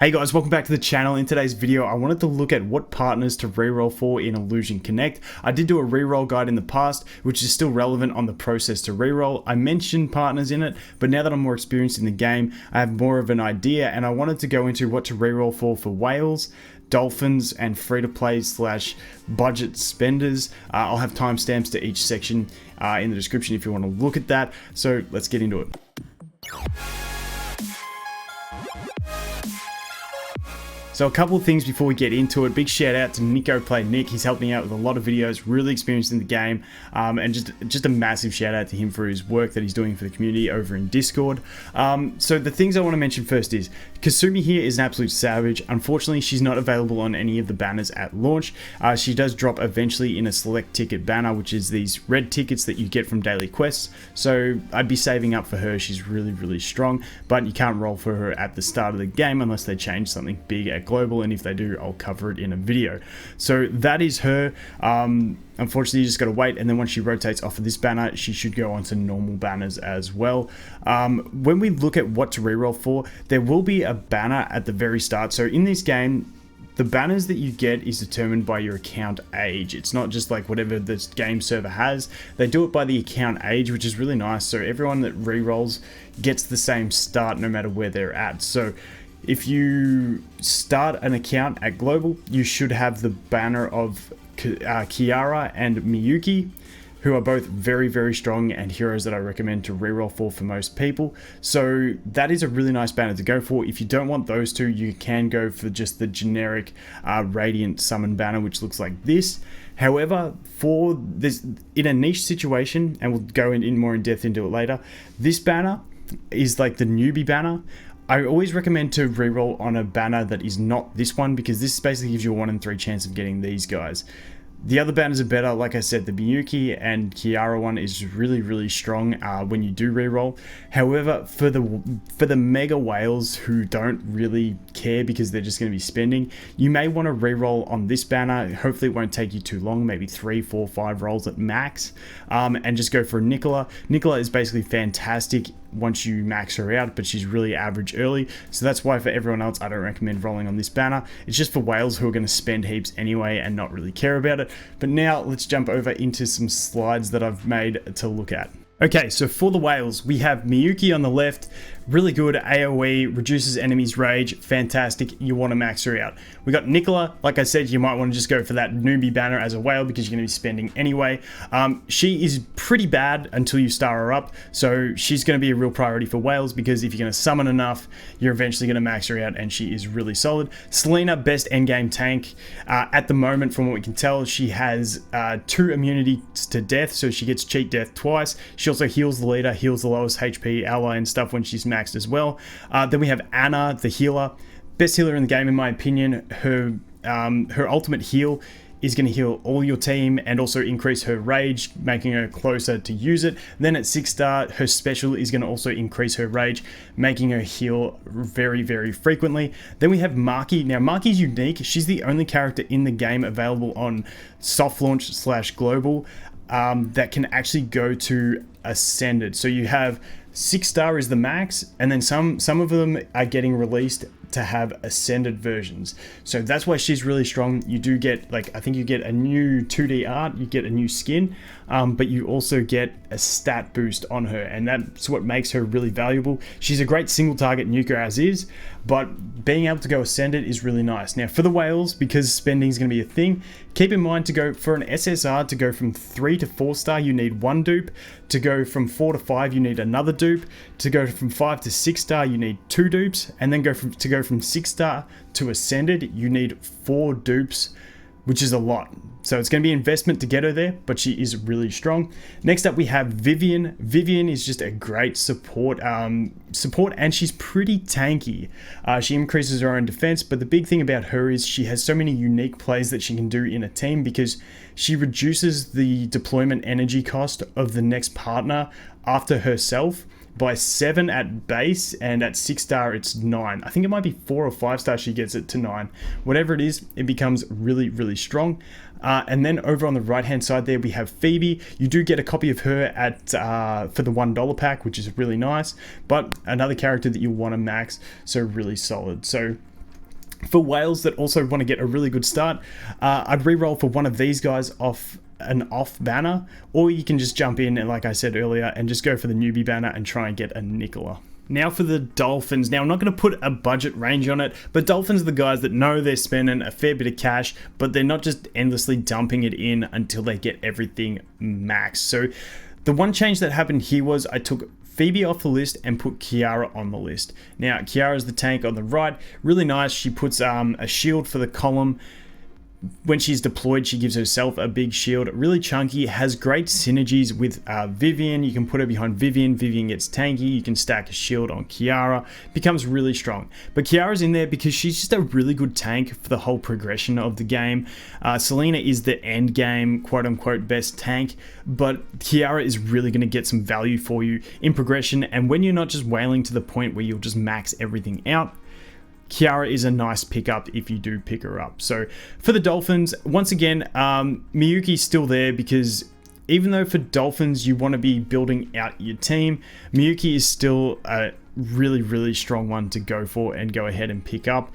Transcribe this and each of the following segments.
Hey guys, welcome back to the channel. In today's video, I wanted to look at what partners to reroll for in Illusion Connect. I did do a reroll guide in the past, which is still relevant on the process to reroll. I mentioned partners in it, but now that I'm more experienced in the game, I have more of an idea, and I wanted to go into what to reroll for whales, dolphins, and free-to-play / budget spenders. I'll have timestamps to each section in the description if you want to look at that. So let's get into it. So a couple of things before we get into it. Big shout out to Nico Play Nick. He's helped me out with a lot of videos, really experienced in the game, and just a massive shout out to him for his work that he's doing for the community over in Discord. So the things I want to mention first is Kasumi here is an absolute savage. Unfortunately, she's not available on any of the banners at launch. She does drop eventually in a select ticket banner, which is these red tickets that you get from daily quests. So I'd be saving up for her. She's really strong, but you can't roll for her at the start of the game unless they change something big at global, and if they do, I'll cover it in a video. So that is her. Unfortunately, you just got to wait, and then once she rotates off of this banner, she should go on to normal banners as well. When we look at what to reroll for, there will be a banner at the very start. So in this game, the banners that you get is determined by your account age. It's not just like whatever this game server has. They do it by the account age, which is really nice. So everyone that rerolls gets the same start no matter where they're at. So if you start an account at global, you should have the banner of Kiara and Miyuki, who are both very strong and heroes that I recommend to reroll for most people. So that is a really nice banner to go for. If you don't want those two, you can go for just the generic Radiant Summon banner, which looks like this. However, for this, in a niche situation, and we'll go in more in depth into it later, this banner is like the newbie banner. I always recommend to reroll on a banner that is not this one, because this basically gives you a 1 in 3 chance of getting these guys. The other banners are better. Like I said, the Miyuki and Kiara one is really strong when you do reroll. However, for the mega whales who don't really care because they're just going to be spending, you may want to reroll on this banner. Hopefully it won't take you too long, maybe 3, 4, 5 rolls at max, and just go for Nicola. Nicola is basically fantastic once you max her out, but she's really average early. So that's why for everyone else, I don't recommend rolling on this banner. It's just for whales who are going to spend heaps anyway and not really care about it. But now let's jump over into some slides that I've made to look at. Okay, so for the whales, we have Miyuki on the left. Really good AoE, reduces enemies' rage, fantastic. You want to max her out. We got Nicola. Like I said, you might want to just go for that newbie banner as a whale because you're going to be spending anyway. She is pretty bad until you star her up, so she's going to be a real priority for whales, because if you're going to summon enough, you're eventually going to max her out, and she is really solid. Selena, best endgame tank. At the moment, from what we can tell, she has 2 immunities to death, so she gets cheat death twice. She also heals the leader, heals the lowest HP ally and stuff when she's maxed as well. Then we have Anna, the healer. Best healer in the game in my opinion. Her ultimate heal is going to heal all your team and also increase her rage, making her closer to use it. Then at 6 star, her special is going to also increase her rage, making her heal very frequently. Then we have Maki. Now Maki's unique. She's the only character in the game available on soft launch / global that can actually go to Ascended. So you have 6 star is the max, and then some of them are getting released to have Ascended versions. So that's why she's really strong. You do get, like, I think you get a new 2D art, you get a new skin, but you also get a stat boost on her, and that's what makes her really valuable. She's a great single target nuker as is, but being able to go Ascended is really nice. Now for the whales, because spending is going to be a thing, keep in mind to go for an SSR, to go from 3 to 4 star, you need 1 dupe. To go from 4 to 5, you need another dupe. To go from 5 to 6 star, you need 2 dupes. And then to go from 6 star to Ascended, you need 4 dupes, which is a lot. So it's going to be investment to get her there, but she is really strong. Next up, we have Vivian. Vivian is just a great support, and she's pretty tanky. She increases her own defense, but the big thing about her is she has so many unique plays that she can do in a team, because she reduces the deployment energy cost of the next partner after herself by 7 at base, and at 6 star it's 9. I think it might be 4 or 5 star she gets it to 9. Whatever it is, it becomes really strong. And then over on the right hand side there we have Phoebe. You do get a copy of her at for the $1 pack, which is really nice, but another character that you want to max, so really solid. So For whales that also want to get a really good start, I'd reroll for one of these guys off an off banner, or you can just jump in and, like I said earlier, and just go for the newbie banner and try and get a Nicola. Now for the Dolphins. Now I'm not going to put a budget range on it, but Dolphins are the guys that know they're spending a fair bit of cash, but they're not just endlessly dumping it in until they get everything max. So the one change that happened here was I took Phoebe off the list and put Kiara on the list. Now Kiara's the tank on the right, really nice. She puts a shield for the column. When she's deployed, she gives herself a big shield, really chunky, has great synergies with Vivian. You can put her behind Vivian. Vivian gets tanky. You can stack a shield on Kiara. Becomes really strong. But Kiara's in there because she's just a really good tank for the whole progression of the game. Selena is the end game, quote unquote, best tank. But Kiara is really going to get some value for you in progression. And when you're not just wailing to the point where you'll just max everything out, Kiara is a nice pickup if you do pick her up. So for the Dolphins, once again, Miyuki's still there because even though for Dolphins you want to be building out your team, Miyuki is still a really, really strong one to go for and go ahead and pick up.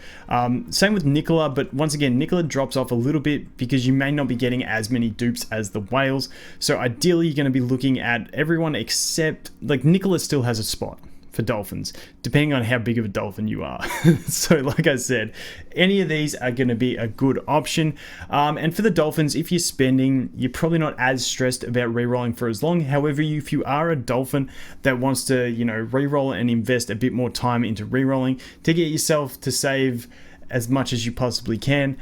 Same with Nicola, but once again, Nicola drops off a little bit because you may not be getting as many dupes as the whales. So ideally, you're going to be looking at everyone except, like, Nicola still has a spot for Dolphins, depending on how big of a dolphin you are. So like I said, any of these are going to be a good option. And for the Dolphins, if you're spending, you're probably not as stressed about rerolling for as long. However, if you are a dolphin that wants to, reroll and invest a bit more time into rerolling to get yourself to save as much as you possibly can,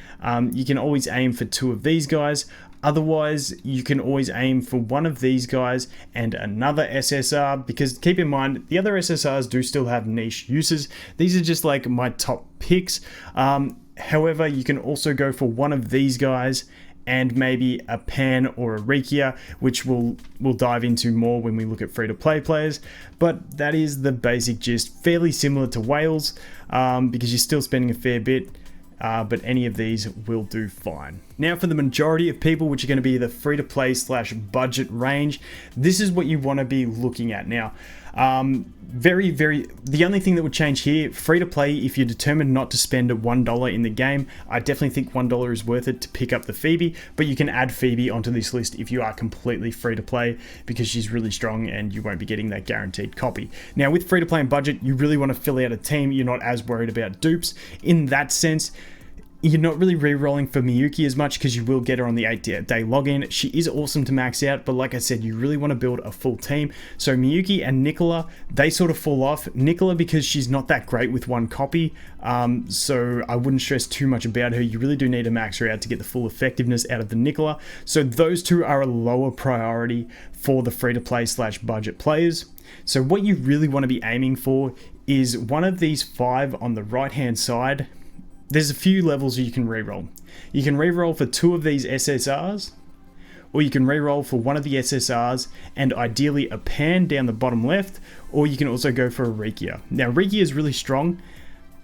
you can always aim for two of these guys. Otherwise, you can always aim for one of these guys and another SSR, because keep in mind, the other SSRs do still have niche uses. These are just like my top picks. However, you can also go for one of these guys and maybe a Pan or a Rikia, which we'll dive into more when we look at free-to-play players. But that is the basic gist, fairly similar to whales, because you're still spending a fair bit. But any of these will do fine. Now for the majority of people, which are going to be the free-to-play / budget range, this is what you want to be looking at. Now, the only thing that would change here, free-to-play, if you're determined not to spend $1 in the game, I definitely think $1 is worth it to pick up the Phoebe, but you can add Phoebe onto this list if you are completely free-to-play because she's really strong and you won't be getting that guaranteed copy. Now with free-to-play and budget, you really want to fill out a team. You're not as worried about dupes. In that sense, you're not really re-rolling for Miyuki as much because you will get her on the 8-day login. She is awesome to max out, but like I said, you really want to build a full team. So Miyuki and Nicola, they sort of fall off. Nicola, because she's not that great with one copy, so I wouldn't stress too much about her. You really do need to max her out to get the full effectiveness out of the Nicola. So those two are a lower priority for the free-to-play / budget players. So what you really want to be aiming for is one of these 5 on the right-hand side. There's a few levels you can reroll. You can reroll for 2 of these SSRs, or you can reroll for one of the SSRs and ideally a Pan down the bottom left, or you can also go for a Rikia. Now Rikia is really strong,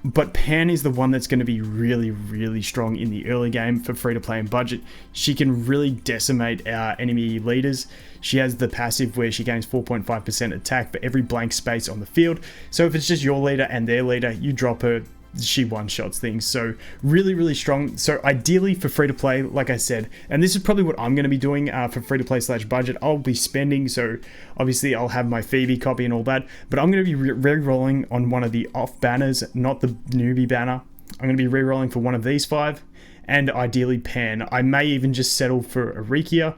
but Pan is the one that's going to be really, really strong in the early game for free-to-play and budget. She can really decimate our enemy leaders. She has the passive where she gains 4.5% attack for every blank space on the field. So if it's just your leader and their leader, you drop her, she one-shots things. So really, really strong. So ideally for free-to-play, like I said, and this is probably what I'm going to be doing for free-to-play / budget, I'll be spending, so obviously I'll have my Phoebe copy and all that, but I'm going to be re-rolling on one of the off banners, not the newbie banner. I'm going to be re-rolling for one of these 5, and ideally Pan. I may even just settle for a Rikia,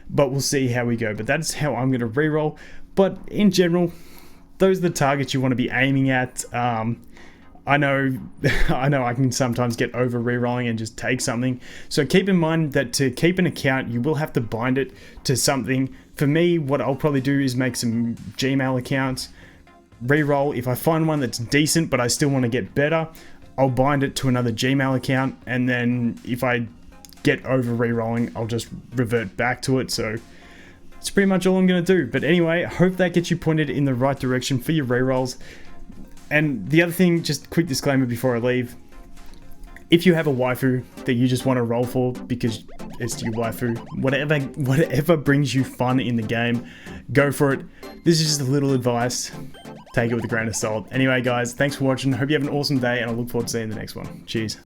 but we'll see how we go. But that's how I'm going to re-roll. But in general, those are the targets you want to be aiming at. I know I can sometimes get over re-rolling and just take something. So keep in mind that to keep an account, you will have to bind it to something. For me, what I'll probably do is make some Gmail accounts, re-roll. If I find one that's decent, but I still want to get better, I'll bind it to another Gmail account. And then if I get over re-rolling, I'll just revert back to it. So it's pretty much all I'm going to do. But anyway, I hope that gets you pointed in the right direction for your re-rolls. And the other thing, just quick disclaimer before I leave, if you have a waifu that you just want to roll for because it's your waifu, whatever brings you fun in the game, go for it. This is just a little advice. take it with a grain of salt. Anyway, guys, thanks for watching. Hope you have an awesome day, and I look forward to seeing you in the next one. Cheers.